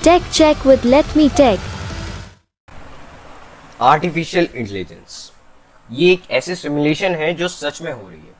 Tech check with Let Me Tech. Artificial intelligence ये एक ऐसी सिमुलेशन है जो सच में हो रही है।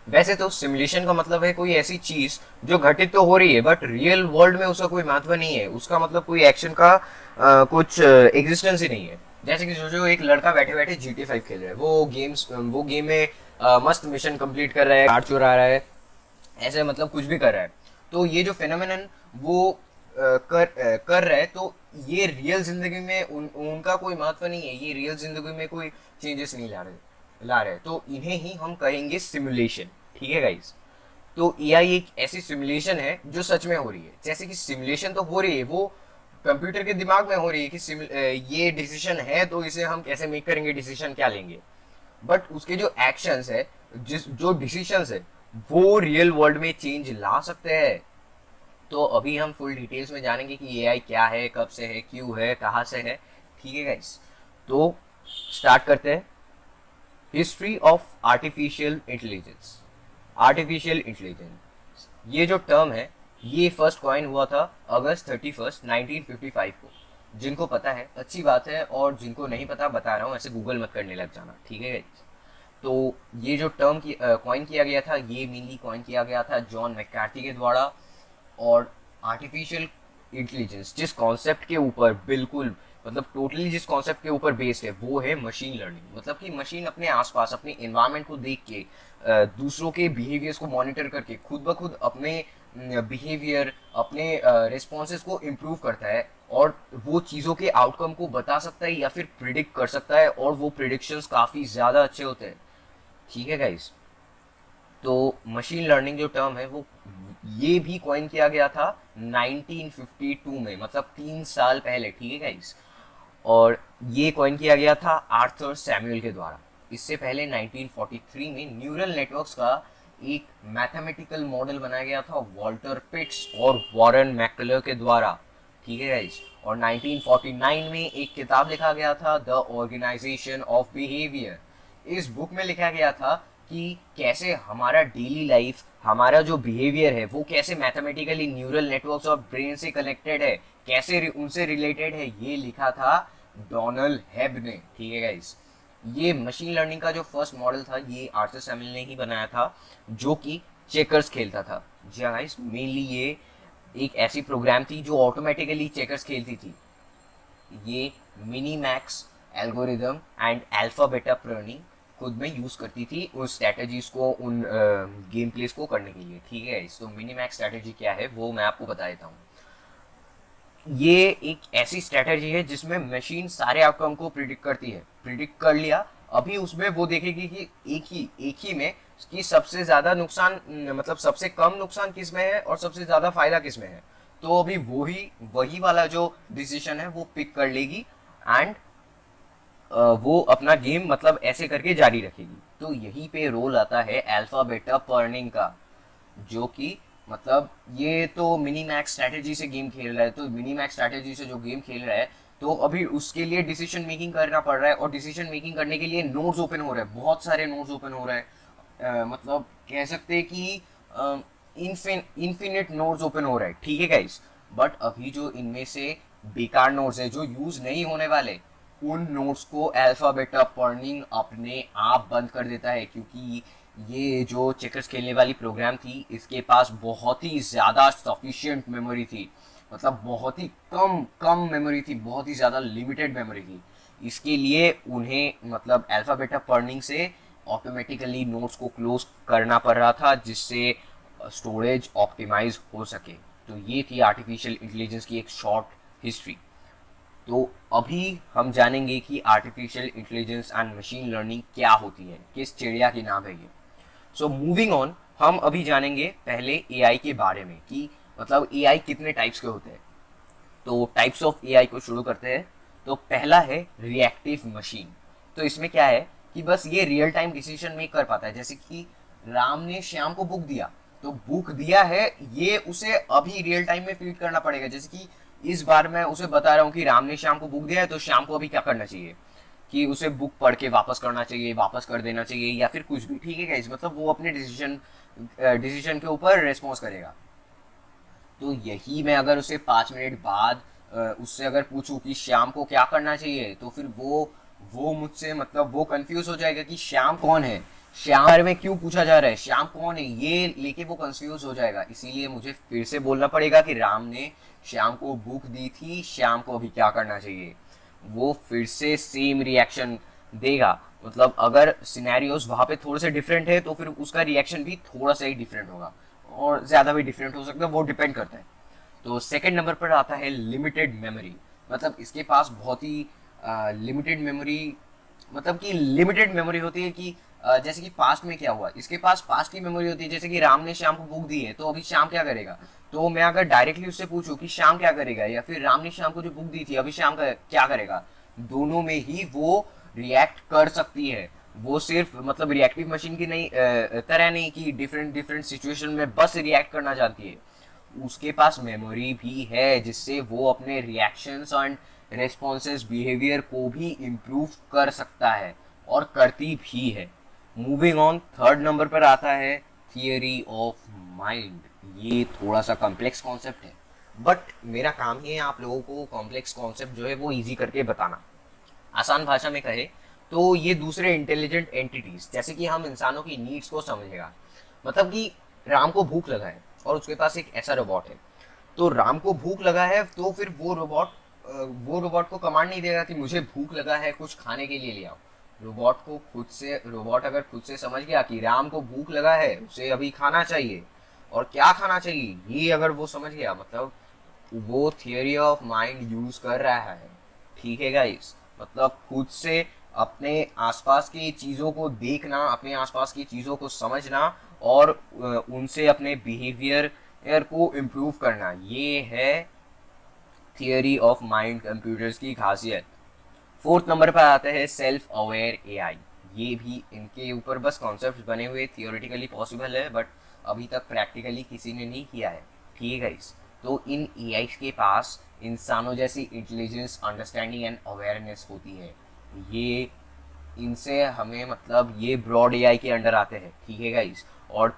वैसे तो सिमुलेशन का मतलब है कोई ऐसी चीज जो घटित तो हो रही है बट रियल वर्ल्ड में उसका कोई महत्व नहीं है, उसका मतलब कोई एक्शन का कुछ एग्जिस्टेंस ही नहीं है। जैसे कि जो एक लड़का बैठे बैठे GTA 5 खेल रहा है, वो गेम में मस्त मिशन कंप्लीट कर रहा है, कार चुरा रहा है, ऐसे मतलब कुछ भी कर रहा है। तो ये जो फेनोमेनन वो कर रहा है, तो ये रियल जिंदगी में उनका कोई महत्व नहीं है, ये रियल जिंदगी में कोई चेंजेस नहीं ला रहे, तो इन्हें ही हम कहेंगे सिमुलेशन। ठीक है गाइस। तो एआई एक ऐसी सिमुलेशन है जो सच में हो रही है। जैसे कि सिमुलेशन तो हो रही है, वो कंप्यूटर के दिमाग में हो रही है कि ये डिसीजन है तो इसे हम कैसे मेक करेंगे, डिसीजन क्या लेंगे। बट उसके जो एक्शंस है, जो डिसीजंस है, वो रियल वर्ल्ड में चेंज ला सकते हैं। तो अभी हम फुल डिटेल्स में जानेंगे कि एआई क्या है, कब से है, क्यों है, कहाँ से है। ठीक है गाइस, तो स्टार्ट करते हैं। History of artificial intelligence. Artificial intelligence ये जो टर्म है, ये फर्स्ट कॉइन हुआ था अगस्त 31 1955 को। जिनको पता है अच्छी बात है, और जिनको नहीं पता बता रहा हूँ, ऐसे गूगल मत करने लग जाना। ठीक है गाइस। तो ये जो टर्म की कॉइन किया गया था, ये मेनली कॉइन किया गया था जॉन मैकार्थी के द्वारा। और आर्टिफिशियल इंटेलिजेंस जिस कॉन्सेप्ट के ऊपर बिल्कुल मतलब टोटली जिस कॉन्सेप्ट के ऊपर बेस्ड है, वो है मशीन लर्निंग। मतलब कि मशीन अपने आसपास अपने एनवायरनमेंट को देख के दूसरों के बिहेवियर्स को मॉनिटर करके खुद ब खुद अपने बिहेवियर, अपने रिस्पॉन्सेज को इम्प्रूव करता है, और वो चीज़ों के आउटकम को बता सकता है या फिर प्रिडिक्ट कर सकता है, और वो प्रिडिक्शंस काफ़ी ज़्यादा अच्छे होते हैं। ठीक है गाइस। तो मशीन लर्निंग जो टर्म है, वो ये भी कॉइन किया गया था 1952 में, मतलब 3 साल पहले। ठीक है गाइस। और ये कॉइन किया गया था आर्थर सैमुअल के द्वारा। इससे पहले 1943 में न्यूरल नेटवर्क्स का एक मैथमेटिकल मॉडल बनाया गया था वॉल्टर पिट्स और वॉरेन मैकलर के द्वारा। ठीक है गाइस। और 1949 में एक किताब लिखा गया था द ऑर्गेनाइजेशन ऑफ बिहेवियर। इस बुक में लिखा गया था कि कैसे हमारा डेली लाइफ, हमारा जो बिहेवियर है, वो कैसे मैथमेटिकली न्यूरल नेटवर्क्स और ब्रेन से कनेक्टेड है, कैसे उनसे रिलेटेड है, ये लिखा था डोनाल्ड हेब ने। ठीक है गाइस। ये मशीन लर्निंग का जो फर्स्ट मॉडल था, ये आर्थर सैमुअल ने ही बनाया था, जो कि चेकर्स खेलता था। जी हाँ गाइस, मेनली ये एक ऐसी प्रोग्राम थी जो ऑटोमेटिकली चेकर्स खेलती थी। ये minimax algorithm and alpha beta pruning खुद में यूज करती थी उन स्ट्रैटेजीज को, उन गेम प्लेस को करने के लिए। ठीक है। तो मिनी मैक्स स्ट्रैटेजी क्या है वो मैं आपको बता देता हूँ। ये एक ऐसी स्ट्रैटेजी है जिसमें मशीन सारे आउटकम को प्रिडिक्ट करती है। प्रिडिक्ट कर लिया, अभी उसमें वो देखेगी कि एक ही में कि सबसे ज्यादा नुकसान, मतलब सबसे कम नुकसान किस में है और सबसे ज्यादा फायदा किस में है। तो अभी वही वाला जो डिसीजन है वो पिक कर लेगी, एंड वो अपना गेम मतलब ऐसे करके जारी रखेगी। तो यही पे रोल आता है अल्फा बेटा पर्निंग का, जो कि मतलब ये तो मिनी मैक्स स्ट्रैटेजी से गेम खेल रहा है। तो मिनी मैक्स स्ट्रैटेजी से जो गेम खेल रहा है, तो अभी उसके लिए डिसीजन मेकिंग करना पड़ रहा है, और डिसीजन मेकिंग करने के लिए नोड्स ओपन हो रहे हैं, बहुत सारे नोड्स ओपन हो रहे हैं। मतलब कह सकते हैं कि इन्फिनिट नोड्स ओपन हो रहे हैं। ठीक है गाइस। बट अभी जो इनमें से बेकार नोड्स है जो यूज नहीं होने वाले, उन नोड्स को अल्फा बेटा पर्निंग अपने आप बंद कर देता है, क्योंकि ये जो चेकर्स खेलने वाली प्रोग्राम थी, इसके पास बहुत ही ज़्यादा सफिशिएंट मेमोरी थी। मतलब बहुत ही कम मेमोरी थी, बहुत ही ज़्यादा लिमिटेड मेमोरी थी। इसके लिए उन्हें मतलब अल्फा बेटा पर्निंग से ऑटोमेटिकली नोड्स को क्लोज करना पड़ रहा था, जिससे स्टोरेज ऑप्टिमाइज हो सके। तो ये थी आर्टिफिशियल इंटेलिजेंस की एक शॉर्ट हिस्ट्री। तो अभी हम जानेंगे कि artificial intelligence and machine learning क्या होती है, किस चिड़िया के नाम है ये। सो मूविंग ऑन, हम अभी जानेंगे पहले एआई के बारे में कि मतलब एआई कितने टाइप्स के होते हैं। तो टाइप्स ऑफ एआई को शुरू करते हैं। तो पहला है रिएक्टिव मशीन। तो इसमें क्या है कि बस ये रियल टाइम डिसीजन मेक कर पाता है। जैसे कि राम ने श्याम को बुक दिया, तो बुक दिया है, ये उसे अभी रियल टाइम में फीड करना पड़ेगा। जैसे कि इस बार मैं उसे बता रहा हूँ कि राम ने श्याम को बुक दिया है, तो श्याम को अभी क्या करना चाहिए कि उसे बुक पढ़ के वापस करना चाहिए, वापस कर देना चाहिए, या फिर कुछ भी। ठीक है गाइस। मतलब वो अपने डिसीजन के ऊपर रिस्पॉन्स करेगा। तो यही मैं अगर उसे 5 मिनट बाद उससे अगर पूछूं कि श्याम को क्या करना चाहिए, तो फिर वो मुझसे मतलब वो कंफ्यूज हो जाएगा कि श्याम कौन है, श्याम बारे में क्यों पूछा जा रहा है, श्याम कौन है, ये लेके वो कंफ्यूज हो जाएगा। इसीलिए मुझे फिर से बोलना पड़ेगा कि राम ने श्याम को बुक दी थी, श्याम को अभी क्या करना चाहिए। वो फिर से सेम रिएक्शन देगा। मतलब अगर सिनेरियोस वहां पे थोड़े से डिफरेंट है तो फिर उसका रिएक्शन भी थोड़ा सा ही डिफरेंट होगा, और ज्यादा भी डिफरेंट हो सकता है, वो डिपेंड करता है। तो सेकंड नंबर पर आता है लिमिटेड मेमोरी। मतलब इसके पास बहुत ही लिमिटेड मेमोरी, मतलब कि लिमिटेड मेमोरी होती है कि जैसे कि पास्ट में क्या हुआ, इसके पास पास्ट की मेमोरी होती है। जैसे कि राम ने श्याम को बुक दी है, तो अभी श्याम क्या करेगा, तो मैं अगर डायरेक्टली उससे पूछूं कि श्याम क्या करेगा, या फिर राम ने श्याम को जो बुक दी थी अभी श्याम का क्या करेगा, दोनों में ही वो रिएक्ट कर सकती है। वो सिर्फ मतलब रिएक्टिव मशीन की नहीं तरह नहीं कि डिफरेंट डिफरेंट सिचुएशन में बस रिएक्ट करना जानती है, उसके पास मेमोरी भी है जिससे वो अपने रिएक्शंस एंड रेस्पॉन्सेस बिहेवियर को भी इम्प्रूव कर सकता है, और करती भी है। मूविंग ऑन, थर्ड नंबर पर आता है थियरी ऑफ माइंड। ये थोड़ा सा कॉम्प्लेक्स कॉन्सेप्ट है, बट मेरा काम ही है आप लोगों को कॉम्प्लेक्स कॉन्सेप्ट जो है वो इजी करके बताना। आसान भाषा में कहे तो ये दूसरे इंटेलिजेंट एंटिटीज, जैसे कि हम इंसानों की नीड्स को समझेगा। मतलब कि राम को भूख लगा है और उसके पास एक ऐसा रोबोट है, तो राम को भूख लगा है तो फिर वो रोबोट को कमांड नहीं देगा कि मुझे भूख लगा है कुछ खाने के लिए ले आओ। रोबोट अगर खुद से समझ गया कि राम को भूख लगा है, उसे अभी खाना चाहिए, और क्या खाना चाहिए ये अगर वो समझ गया, मतलब वो थियरी ऑफ माइंड यूज कर रहा है। ठीक है गाइस, मतलब खुद से अपने आसपास की चीज़ों को देखना, अपने आसपास की चीज़ों को समझना, और उनसे अपने बिहेवियर को इम्प्रूव करना, ये है थियरी ऑफ माइंड कंप्यूटर्स की खासियत। फोर्थ नंबर पर आता है सेल्फ अवेयर एआई। ये भी इनके ऊपर बस कॉन्सेप्ट बने हुए, थियोरेटिकली पॉसिबल है बट अभी तक प्रैक्टिकली किसी ने नहीं किया है। ठीक है गाइस, तो इन एआई के पास इंसानों जैसी इंटेलिजेंस, अंडरस्टैंडिंग एंड अवेयरनेस होती है। ये इनसे हमें मतलब ये ब्रॉड एआई के अंडर आते हैं। ठीक है गाइस, और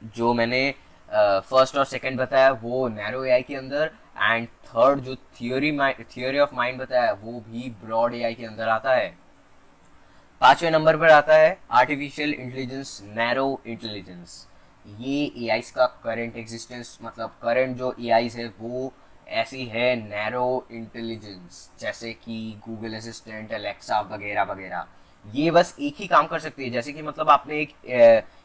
जो मैंने फर्स्ट और सेकंड बताया वो नैरो एआई के अंदर, एंड थर्ड जो थियोरी ऑफ माइंड बताया वो भी ब्रॉड एआई के अंदर आता है। पांचवें नंबर पर आता है आर्टिफिशियल इंटेलिजेंस, नैरो इंटेलिजेंस। ये एआईज का करंट एग्जिस्टेंस, मतलब करंट जो एआईज है वो ऐसी है नैरो इंटेलिजेंस, जैसे कि गूगल असिस्टेंट, अलेक्सा वगैरह वगैरह। ये बस एक ही काम कर सकती है, जैसे कि मतलब आपने एक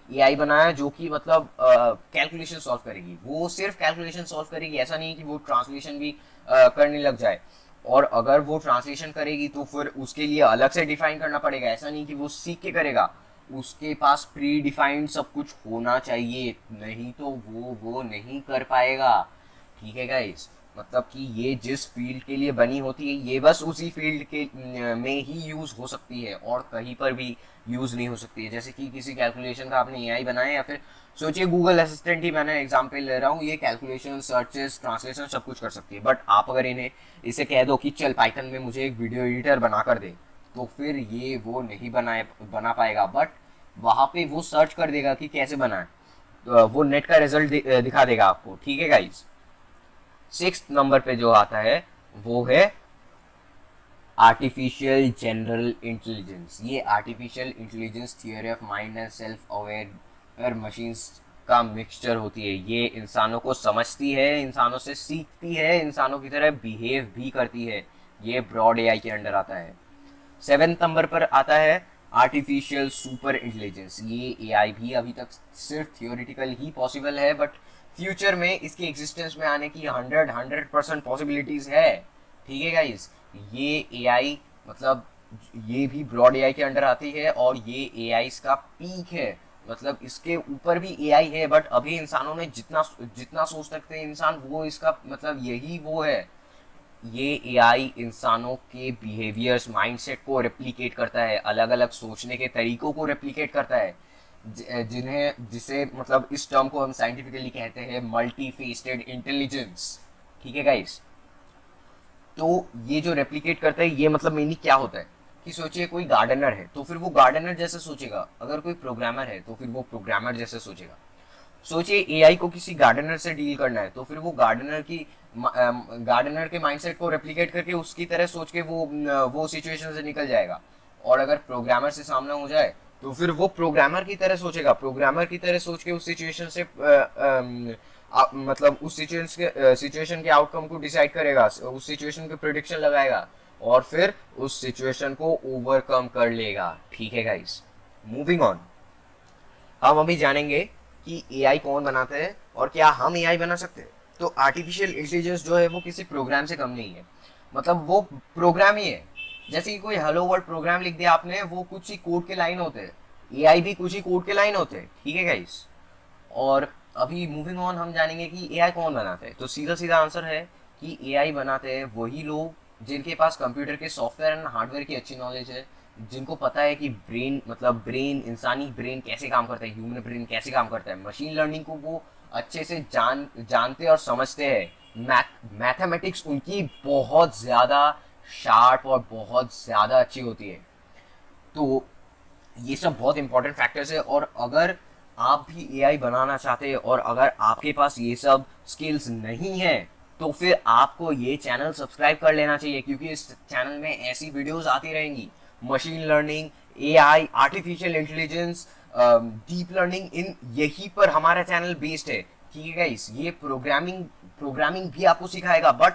एआई बनाया जो कि मतलब कैलकुलेशन सॉल्व करेगी, वो सिर्फ कैलकुलेशन सॉल्व करेगी, ऐसा नहीं कि वो ट्रांसलेशन भी करने लग जाए। और अगर वो ट्रांसलेशन करेगी तो फिर उसके लिए अलग से डिफाइन करना पड़ेगा, ऐसा नहीं कि वो सीख के करेगा। उसके पास प्री डिफाइंड सब कुछ होना चाहिए, नहीं तो वो नहीं कर पाएगा। ठीक है गाइस, मतलब कि ये जिस फील्ड के लिए बनी होती है ये बस उसी फील्ड के में ही यूज हो सकती है, और कहीं पर भी यूज नहीं हो सकती है। जैसे कि किसी कैलकुलेशन का आपने एआई बनाया, या फिर सोचिए गूगल असिस्टेंट ही मैंने एग्जांपल ले रहा हूँ, ये कैलकुलेशन, सर्चेस, ट्रांसलेशन सब कुछ कर सकती है। बट आप अगर इन्हें इसे कह दो कि चल पाइथन में मुझे एक वीडियो एडिटर बना कर दे, तो फिर ये वो नहीं बना पाएगा। बट वहाँ पे वो सर्च कर देगा कि कैसे बनाए, तो वो नेट का रिजल्ट दिखा देगा आपको। ठीक है गाइस, सिक्स्थ नंबर पे जो आता है वो है आर्टिफिशियल जनरल इंटेलिजेंस। ये artificial intelligence theory of mind and self aware machines का मिक्सचर होती है। ये इंसानों को समझती है, इंसानों से सीखती है, इंसानों की तरह बिहेव भी करती है। ये ब्रॉड एआई के अंडर आता है। सेवेंथ नंबर पर आता है आर्टिफिशियल सुपर इंटेलिजेंस। ये एआई भी अभी तक सिर्फ थियोरिटिकल ही पॉसिबल है, बट फ्यूचर में इसके एग्जिस्टेंस में आने की 100% पॉसिबिलिटीज है। ठीक है गाइस, ये एआई मतलब ये भी ब्रॉड एआई के अंडर आती है, और ये एआई का पीक है। मतलब इसके ऊपर भी एआई है, बट अभी इंसानों ने जितना जितना सोच सकते हैं इंसान, वो इसका मतलब यही वो है। ये एआई इंसानों के बिहेवियर्स, माइंडसेट को रेप्लिकेट करता है, अलग अलग सोचने के तरीकों को रेप्लिकेट करता है, जिसे मतलब इस टर्म को हम साइंटिफिकली कहते हैं मल्टी फेस्टेड इंटेलिजेंस। ठीक है गाइस, तो ये जो रेप्लिकेट करता है ये मतलब मेनली क्या होता है कि सोचिए कोई गार्डनर है तो फिर वो गार्डनर जैसे सोचेगा, अगर कोई प्रोग्रामर है तो फिर वो प्रोग्रामर जैसे सोचेगा। सोचिए एआई को किसी गार्डनर से डील करना है, तो फिर वो गार्डनर के माइंडसेट को रेप्लिकेट करके उसकी तरह सोच के वो सिचुएशन से निकल जाएगा। और अगर प्रोग्रामर से सामना हो जाए तो फिर वो प्रोग्रामर की तरह सोचेगा, प्रोग्रामर की तरह सोच के उस सिचुएशन से मतलब उस सिचुएशन के आउटकम को डिसाइड करेगा, उस सिचुएशन के प्रिडिक्शन लगाएगा और फिर उस सिचुएशन को ओवरकम कर लेगा। ठीक है गाइस, मूविंग ऑन। हम अभी जानेंगे कि एआई कौन बनाता है और क्या हम एआई बना सकते हैं। तो आर्टिफिशियल इंटेलिजेंस जो है वो किसी प्रोग्राम से कम नहीं है, मतलब वो प्रोग्राम ही है। जैसे कि कोई हेलो वर्ल्ड प्रोग्राम लिख दिया आपने, वो कुछ ही कोड के लाइन होते हैं, एआई भी कुछ ही कोड के लाइन होते हैं। ठीक है गाइस, और अभी मूविंग ऑन हम जानेंगे कि एआई कौन बनाते हैं। तो सीधा सीधा आंसर है कि एआई बनाते हैं वही लोग जिनके पास कंप्यूटर के सॉफ्टवेयर एंड हार्डवेयर की अच्छी नॉलेज है, जिनको पता है कि ब्रेन इंसानी ब्रेन कैसे काम करता है, ह्यूमन ब्रेन कैसे काम करता है। मशीन लर्निंग को वो अच्छे से जानते और समझते हैं। मैथमेटिक्स उनकी बहुत ज़्यादा शार्प और बहुत ज़्यादा अच्छी होती है। तो ये सब बहुत इंपॉर्टेंट फैक्टर्स है, और अगर आप भी एआई बनाना चाहते हैं और अगर आपके पास ये सब स्किल्स नहीं है तो फिर आपको ये चैनल सब्सक्राइब कर लेना चाहिए, क्योंकि इस चैनल में ऐसी वीडियोस आती रहेंगी। Machine learning, AI, artificial intelligence, deep learning, इन यही पर हमारा चैनल बेस्ड है। ठीक है गाइस, ये प्रोग्रामिंग भी आपको सिखाएगा, बट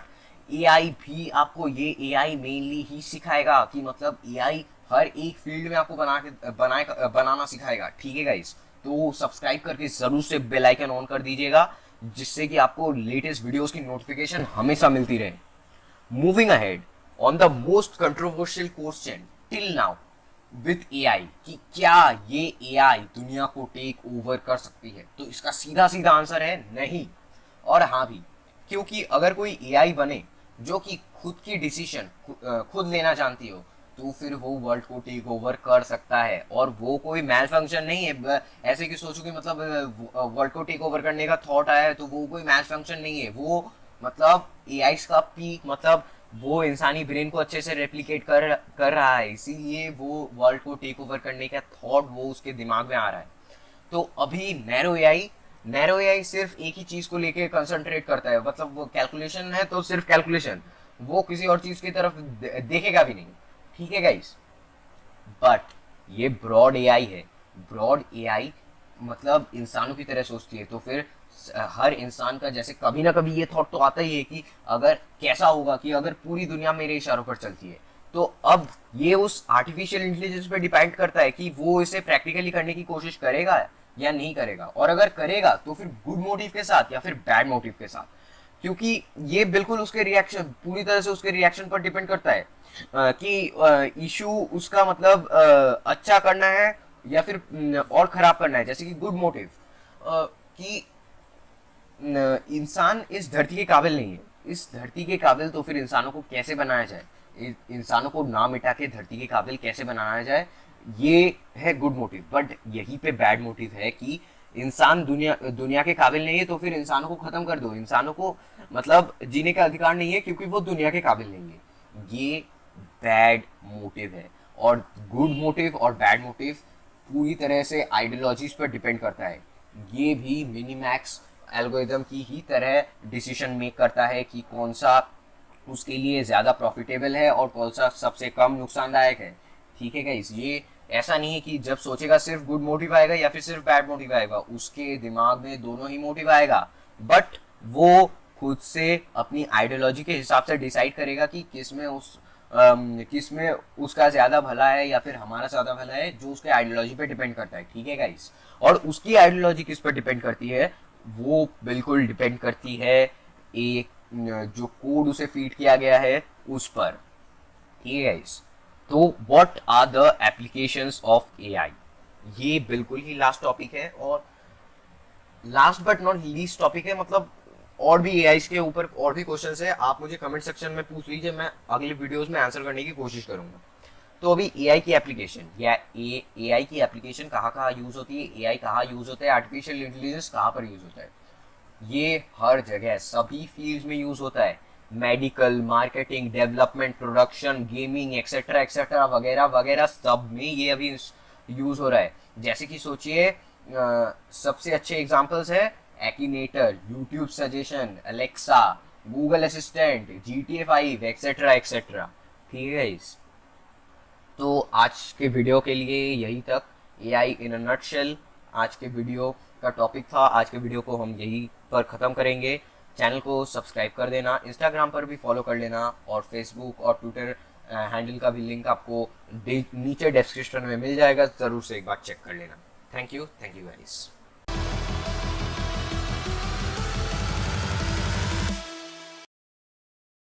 एआई भी आपको ये एआई मेनली ही सिखाएगा कि मतलब एआई हर एक फील्ड में आपको बनाना सिखाएगा। ठीक है गाइस, तो सब्सक्राइब करके जरूर से बेल आइकन ऑन कर दीजिएगा, जिससे कि आपको लेटेस्ट वीडियोस की नोटिफिकेशन हमेशा मिलती रहे। Moving ahead on the most controversial question till now with AI, कि क्या ये एआई दुनिया को टेक ओवर कर सकती है। तो इसका सीधा सीधा आंसर है नहीं और हाँ भी, क्योंकि अगर कोई एआई बने जो कि खुद की डिसीजन खुद लेना जानती हो, तो फिर वो वर्ल्ड को टेक ओवर कर सकता है। और वो कोई मैल फंक्शन नहीं है, ऐसे कि सोचो कि मतलब वर्ल्ड को टेक ओवर करने का थॉट आया है, तो वो कोई मैल फंक्शन नहीं है। वो मतलब एआई का पीक, मतलब वो इंसानी ब्रेन को अच्छे से रेप्लिकेट कर रहा है, इसीलिए वो वर्ल्ड को टेक ओवर करने का थॉट वो उसके दिमाग में आ रहा है। तो अभी नैरो एआई सिर्फ एक ही चीज को लेके कंसंट्रेट करता है, मतलब वो कैलकुलेशन है तो सिर्फ कैलकुलेशन, वो किसी और चीज की तरफ देखेगा भी नहीं। ठीक है गाइस, बट ये ब्रॉड एआई है। ब्रॉड एआई मतलब इंसानों की तरह सोचती है, तो फिर हर इंसान का जैसे कभी ना कभी ये थॉट तो आता ही है कि अगर कैसा होगा कि अगर पूरी दुनिया मेरे इशारों पर चलती है। तो अब ये उस आर्टिफिशियल इंटेलिजेंस पे डिपेंड करता है कि वो इसे प्रैक्टिकली करने की कोशिश करेगा या नहीं करेगा, और अगर करेगा तो फिर गुड मोटिव के साथ या फिर बैड मोटिव के साथ, क्योंकि ये बिल्कुल उसके रिएक्शन, पूरी तरह से उसके रिएक्शन पर डिपेंड करता है कि इशू उसका मतलब अच्छा करना है या फिर और खराब करना है। जैसे कि गुड मोटिव कि इंसान इस धरती के काबिल नहीं है, इस धरती के काबिल, तो फिर इंसानों को कैसे बनाया जाए, इंसानों को ना मिटा के धरती के काबिल कैसे बनाया जाए, ये है गुड मोटिव। बट यही पे बैड मोटिव है कि इंसान दुनिया के काबिल नहीं है, तो फिर इंसानों को खत्म कर दो, इंसानों को मतलब जीने का अधिकार नहीं है क्योंकि वो दुनिया के काबिल नहीं है। ये बैड मोटिव है। और गुड मोटिव और बैड मोटिव पूरी तरह से आइडियोलॉजीज पर डिपेंड करता है। ये भी मिनीमैक्स एल्गोरिथम की ही तरह डिसीजन मेक करता है कि कौन सा उसके लिए ज़्यादा प्रॉफिटेबल है और कौन सा सबसे कम नुकसानदायक है। ठीक है गाइस, ये ऐसा नहीं है कि जब सोचेगा सिर्फ गुड मोटिव आएगा या फिर सिर्फ बैड मोटिव आएगा, उसके दिमाग में दोनों ही मोटिव आएगा, बट वो खुद से अपनी आइडियोलॉजी के हिसाब से डिसाइड करेगा कि किस में उसका ज्यादा भला है या फिर हमारा ज्यादा भला है, जो उसके आइडियोलॉजी पे डिपेंड करता है। ठीक है गाइस, और उसकी आइडियोलॉजी किस पर डिपेंड करती है, वो बिल्कुल डिपेंड करती है एक जो कोड उसे फीड किया गया है उस पर। ठीक है गाइस, तो what are the applications of AI, ये बिल्कुल ही लास्ट टॉपिक है और last but not least topic है। मतलब और भी एआई के ऊपर और भी क्वेश्चंस है, आप मुझे कमेंट सेक्शन में पूछ लीजिए, मैं अगले वीडियोस में आंसर करने की कोशिश करूंगा। तो अभी एआई की एप्लीकेशन या एआई की एप्लीकेशन कहाँ यूज होती है, एआई कहाँ यूज होता है, आर्टिफिशियल इंटेलिजेंस कहाँ पर यूज होता है, ये हर जगह सभी फील्ड्स में यूज होता है। Medical, marketing, development, production, gaming, etcetera etcetera वगैरह वगैरह सब में ये अभी यूज हो रहा है। जैसे कि सोचिए सबसे अच्छे एग्जांपल्स है Akinator, YouTube suggestion, Alexa, Google assistant, GTA 5, etcetera etcetera. ठीक है इस तो आज के वीडियो के लिए यही तक, AI इन अ नटशेल आज के वीडियो का टॉपिक था। आज के वीडियो को हम यही पर ख़त्म करेंगे। चैनल को सब्सक्राइब कर देना, इंस्टाग्राम पर भी फॉलो कर लेना, और फेसबुक और ट्विटर हैंडल का भी लिंक आपको नीचे डिस्क्रिप्शन में मिल जाएगा, ज़रूर से एक बार चेक कर लेना। Thank you guys.